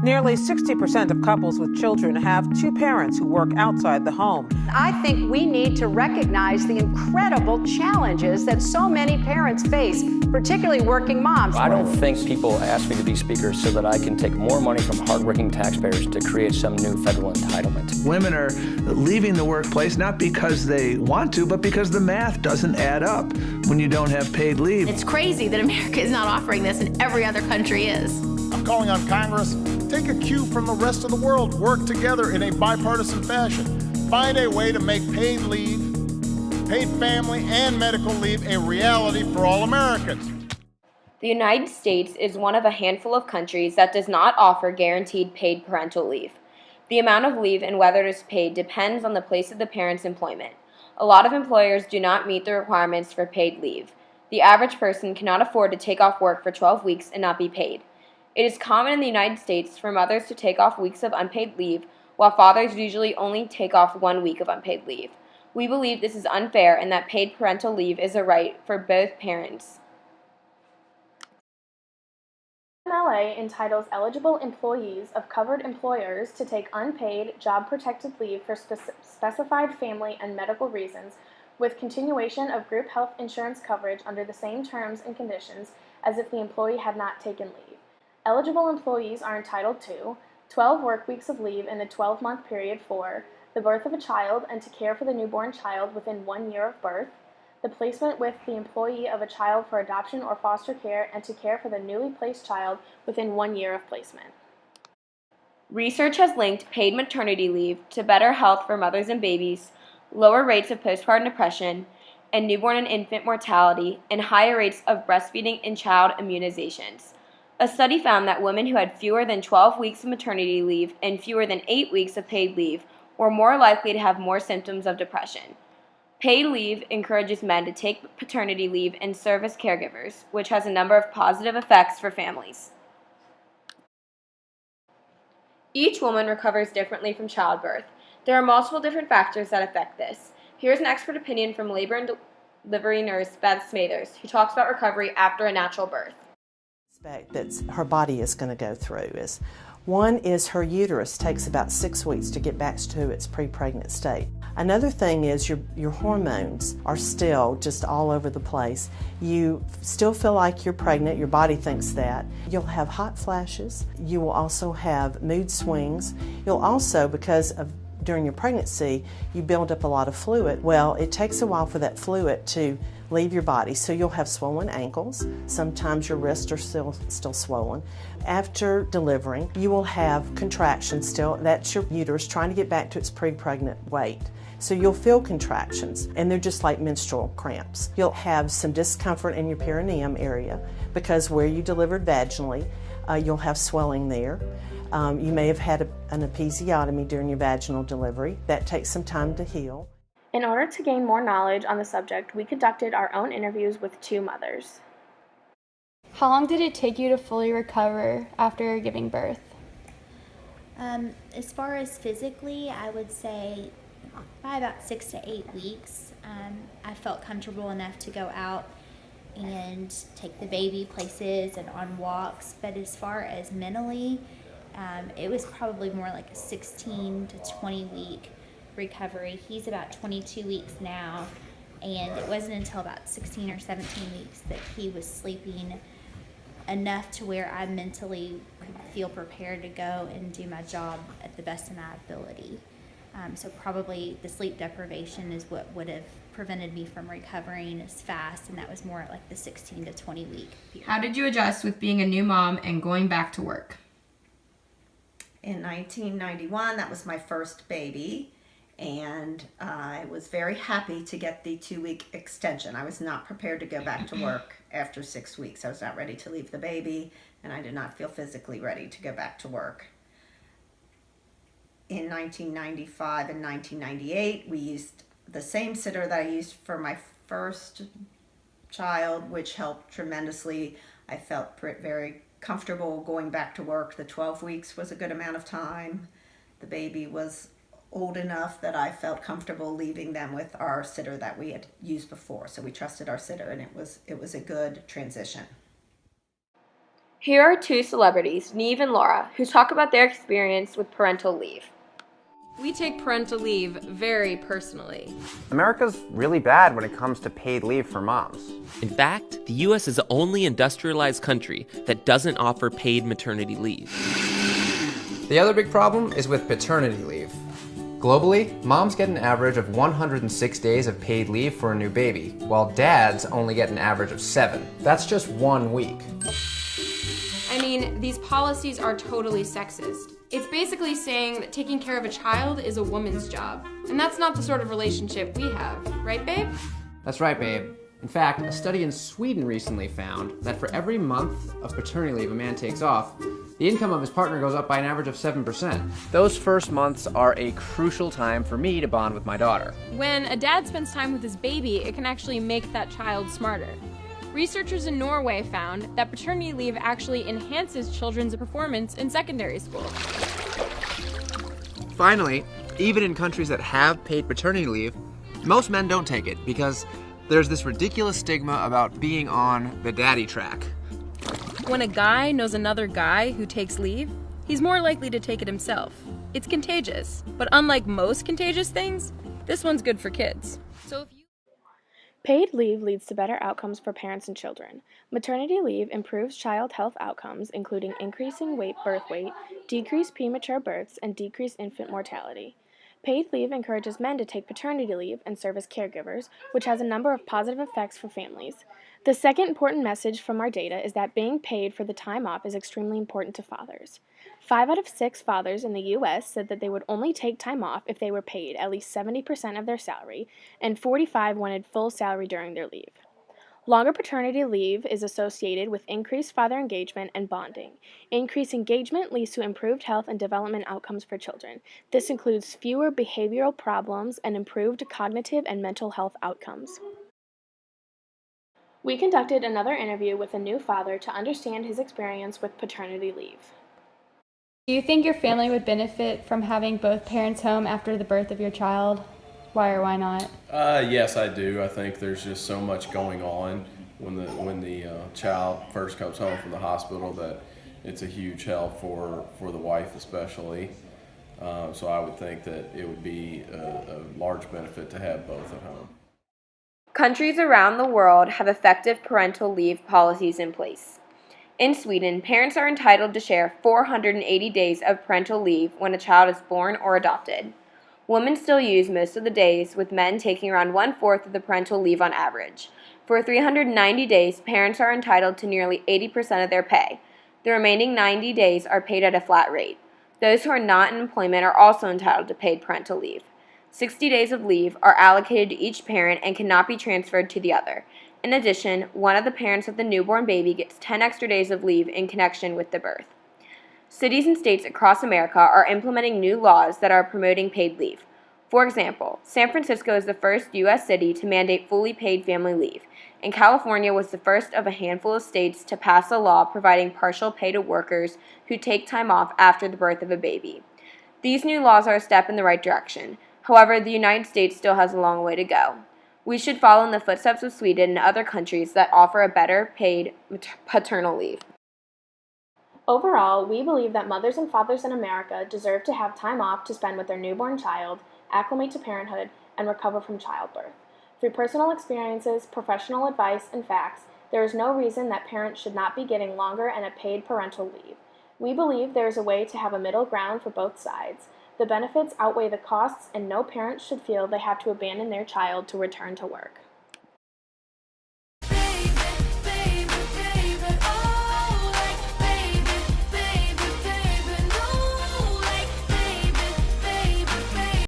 Nearly 60% of couples with children have two parents who work outside the home. I think we need to recognize the incredible challenges that so many parents face, particularly working moms. I don't think people ask me to be speaker so that I can take more money from hardworking taxpayers to create some new federal entitlement. Women are leaving the workplace not because they want to, but because the math doesn't add up when you don't have paid leave. It's crazy that America is not offering this and every other country is. I'm calling on Congress. Take a cue from the rest of the world. Work together in a bipartisan fashion. Find a way to make paid leave, paid family, and medical leave a reality for all Americans. The United States is one of a handful of countries that does not offer guaranteed paid parental leave. The amount of leave and whether it is paid depends on the place of the parent's employment. A lot of employers do not meet the requirements for paid leave. The average person cannot afford to take off work for 12 weeks and not be paid. It is common in the United States for mothers to take off weeks of unpaid leave, while fathers usually only take off 1 week of unpaid leave. We believe this is unfair and that paid parental leave is a right for both parents. FMLA entitles eligible employees of covered employers to take unpaid, job-protected leave for specified family and medical reasons, with continuation of group health insurance coverage under the same terms and conditions as if the employee had not taken leave. Eligible employees are entitled to 12 work weeks of leave in the 12-month period for the birth of a child and to care for the newborn child within 1 year of birth, the placement with the employee of a child for adoption or foster care, and to care for the newly placed child within 1 year of placement. Research has linked paid maternity leave to better health for mothers and babies, lower rates of postpartum depression and newborn and infant mortality, and higher rates of breastfeeding and child immunizations. A study found that women who had fewer than 12 weeks of maternity leave and fewer than 8 weeks of paid leave were more likely to have more symptoms of depression. Paid leave encourages men to take paternity leave and serve as caregivers, which has a number of positive effects for families. Each woman recovers differently from childbirth. There are multiple different factors that affect this. Here's an expert opinion from labor and delivery nurse Beth Smathers, who talks about recovery after a natural birth. That her body is going to go through is one is her uterus takes about 6 weeks to get back to its pre-pregnant state. Another thing is your hormones are still just all over the place. You still feel like you're pregnant, your body thinks that. You'll have hot flashes. You will also have mood swings. You'll also, because of during your pregnancy, you build up a lot of fluid. Well, it takes a while for that fluid to leave your body, so you'll have swollen ankles. Sometimes your wrists are still swollen. After delivering, you will have contractions still. That's your uterus trying to get back to its pre-pregnant weight. So you'll feel contractions, and they're just like menstrual cramps. You'll have some discomfort in your perineum area because where you delivered vaginally, you'll have swelling there. You may have had an episiotomy during your vaginal delivery. That takes some time to heal. In order to gain more knowledge on the subject, we conducted our own interviews with 2 mothers. How long did it take you to fully recover after giving birth? As far as physically, I would say by about 6 to 8 weeks. I felt comfortable enough to go out and take the baby places and on walks, but as far as mentally, it was probably more like a 16 to 20 week recovery. He's about 22 weeks now, and it wasn't until about 16 or 17 weeks that he was sleeping enough to where I mentally could feel prepared to go and do my job at the best of my ability. So probably the sleep deprivation is what would have prevented me from recovering as fast, and that was more like the 16 to 20 week period. How did you adjust with being a new mom and going back to work? In 1991, that was my first baby, and I was very happy to get the 2-week extension. I was not prepared to go back to work after 6 weeks. I was not ready to leave the baby, and I did not feel physically ready to go back to work. In 1995 and 1998, we used the same sitter that I used for my first child, which helped tremendously. I felt very comfortable going back to work. The 12 weeks was a good amount of time. The baby was old enough that I felt comfortable leaving them with our sitter that we had used before. So we trusted our sitter, and it was a good transition. Here are two celebrities, Neve and Laura, who talk about their experience with parental leave. We take parental leave very personally. America's really bad when it comes to paid leave for moms. In fact, the U.S. is the only industrialized country that doesn't offer paid maternity leave. The other big problem is with paternity leave. Globally, moms get an average of 106 days of paid leave for a new baby, while dads only get an average of 7. That's just 1 week. I mean, these policies are totally sexist. It's basically saying that taking care of a child is a woman's job. And that's not the sort of relationship we have. Right, babe? That's right, babe. In fact, a study in Sweden recently found that for every month of paternity leave a man takes off, the income of his partner goes up by an average of 7%. Those first months are a crucial time for me to bond with my daughter. When a dad spends time with his baby, it can actually make that child smarter. Researchers in Norway found that paternity leave actually enhances children's performance in secondary school. Finally, even in countries that have paid paternity leave, most men don't take it because there's this ridiculous stigma about being on the daddy track. When a guy knows another guy who takes leave, he's more likely to take it himself. It's contagious, but unlike most contagious things, this one's good for kids. Paid leave leads to better outcomes for parents and children. Maternity leave improves child health outcomes, including increasing birth weight, decreased premature births, and decreased infant mortality. Paid leave encourages men to take paternity leave and serve as caregivers, which has a number of positive effects for families. The second important message from our data is that being paid for the time off is extremely important to fathers. 5 out of 6 fathers in the U.S. said that they would only take time off if they were paid at least 70% of their salary, and 45 wanted full salary during their leave. Longer paternity leave is associated with increased father engagement and bonding. Increased engagement leads to improved health and development outcomes for children. This includes fewer behavioral problems and improved cognitive and mental health outcomes. We conducted another interview with a new father to understand his experience with paternity leave. Do you think your family would benefit from having both parents home after the birth of your child? Why or why not? Yes, I do. I think there's just so much going on when the child first comes home from the hospital that it's a huge help for the wife especially. So I would think that it would be a large benefit to have both at home. Countries around the world have effective parental leave policies in place. In Sweden, parents are entitled to share 480 days of parental leave when a child is born or adopted. Women still use most of the days, with men taking around 1/4 of the parental leave on average. For 390 days, parents are entitled to nearly 80% of their pay. The remaining 90 days are paid at a flat rate. Those who are not in employment are also entitled to paid parental leave. 60 days of leave are allocated to each parent and cannot be transferred to the other. In addition, one of the parents of the newborn baby gets 10 extra days of leave in connection with the birth. Cities and states across America are implementing new laws that are promoting paid leave. For example, San Francisco is the first U.S. city to mandate fully paid family leave, and California was the first of a handful of states to pass a law providing partial pay to workers who take time off after the birth of a baby. These new laws are a step in the right direction. However, the United States still has a long way to go. We should follow in the footsteps of Sweden and other countries that offer a better paid paternal leave. Overall, we believe that mothers and fathers in America deserve to have time off to spend with their newborn child, acclimate to parenthood, and recover from childbirth. Through personal experiences, professional advice, and facts, there is no reason that parents should not be getting longer and a paid parental leave. We believe there is a way to have a middle ground for both sides. The benefits outweigh the costs, and no parent should feel they have to abandon their child to return to work.